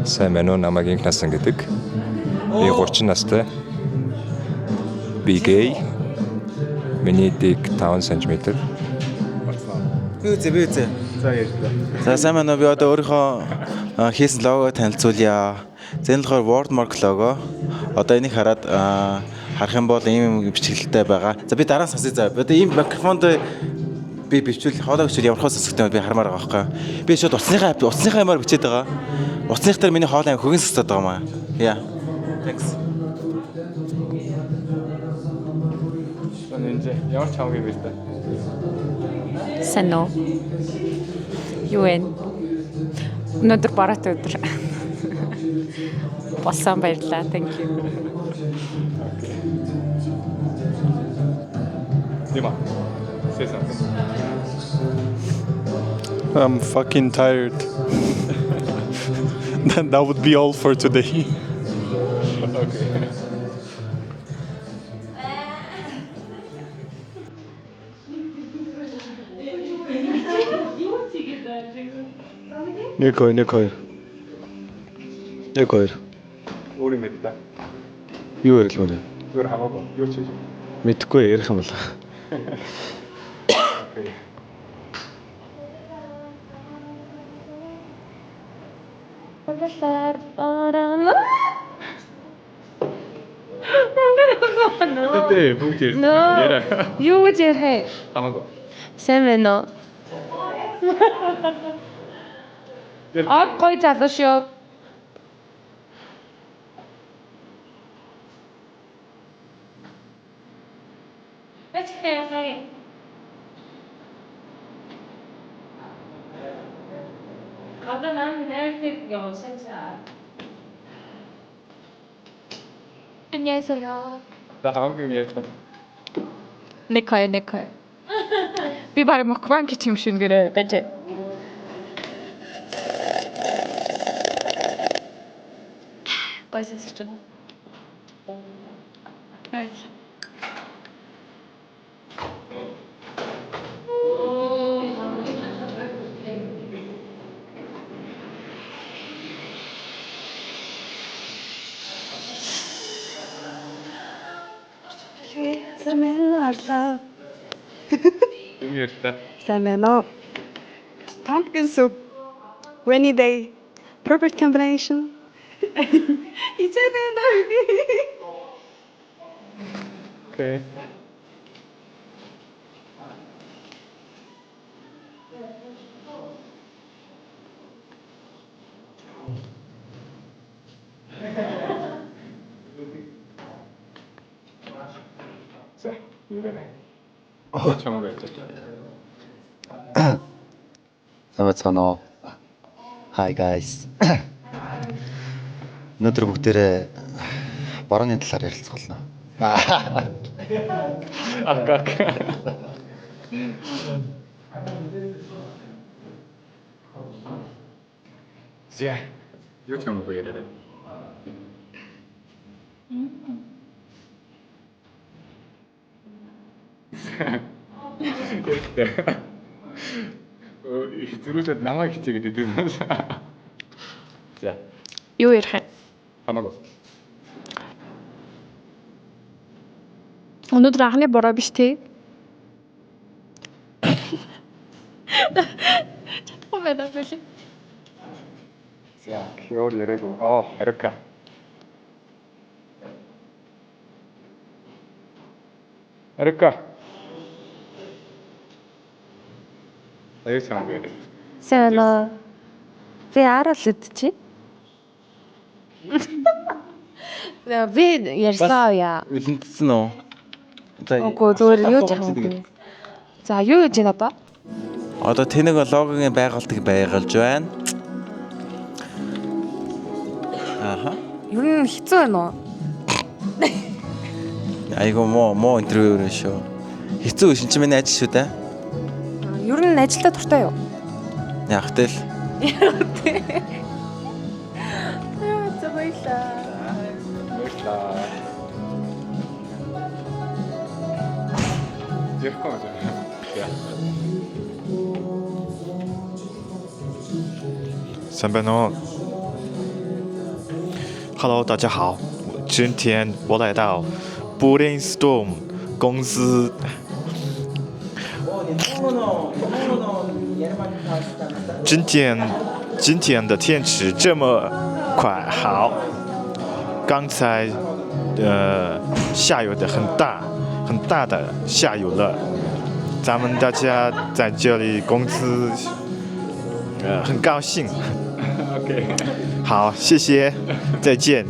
Сайн байна уу? Намайг Инх Насан гэдэг. Би 30 настай. Би гей. Миний дэг 5 см. Би үзээ. За ярьлаа. За сайн байна уу? Би одоо өөрийнхөө хийсэн лого танилцуулъя. Зэн болохоор Wordmark лого. Одоо энийг хараад харах юм бол ийм бичгэлтэй байгаа. За би дараа нь сонсъё. За одоо ийм микрофонд би бичвэл хоолой бичвэл ямар хөө сонсохтой би хармаар байгаа байхгүй. Би шууд утасныхаа юмар бичээд байгаа. Утасных дээр миний хоолой хөгийн сонсоод байгаа маа. Яа. Thanks. Энд ямар ч хамаагүй биш та. Сайн уу? Юу вэ? Өнөөдөр бараат өдөр. Болсон баярлалаа. Thank you. Дима. Say something. I'm fucking tired. That would be all for today. Okay. Нэг хоёр. Өөрийн мэд та. Юу ярилмаар вэ? Зүгээр хамаагүй. Юу ч хийж. Мэдхгүй ярих юм бол. Окей. Тэ бүгд яриа. Юу гэж ярих? Хамаагүй. Сайн байна уу? Аг гой залуу шүү. Одоо нам нэртэй явсан цаа. 안녕하세요. За хамаагүй ярьсан. Нэг хоёр. Би баг мукбан гэж юм шиг гэрээ байж. Байсаж чинь. Ай. Юу ярьсан? Сайн байна уу? Pumpkin soup. Rainy day. Perfect combination. Ичээд Okay. За, юу вэ? Чамаг ярьж. Самацано. Hi guys. Өнөөдөр бүгдээрээ борооны талаар ярилцгаулна. Акак. Зя. Юу ч юм уу яриа. Зүрхлээд намайг хичээгээд идэв юм. За. Юу ярих вэ? Хамаагүй. Өнөөдөр анхны бороо биш тий. Чадахгүй байна билээ. За, юу яриаг вэ? Оо, Эрика. Эрика. Аюу чам яриа. Сайн байна. Би арал үдчихэ. Би ярьсан яа. Үлэнтсэн үү? За. Үгүй зүгээр юу ч хамаагүй. За юу гэж байна одоо? Одоо тэнэг логогийн байгуултыг байгуулж байна. Аха. Юу н хэцүү байна уу? Айгу моо интервью өрөө шүү. Хэцүү шин чи миний ажил шүү дээ. Юу н ажилдаа дуртай юу? Яг тэл. За баярлаа. Ярих юм. 三分钟。Hello， 大家好，今天我来到 Brainstorm 公司。今天的天气这么快好，刚才下雨的很大的下雨了，咱们大家在这里公司很高兴。OK， 好，谢谢，再见。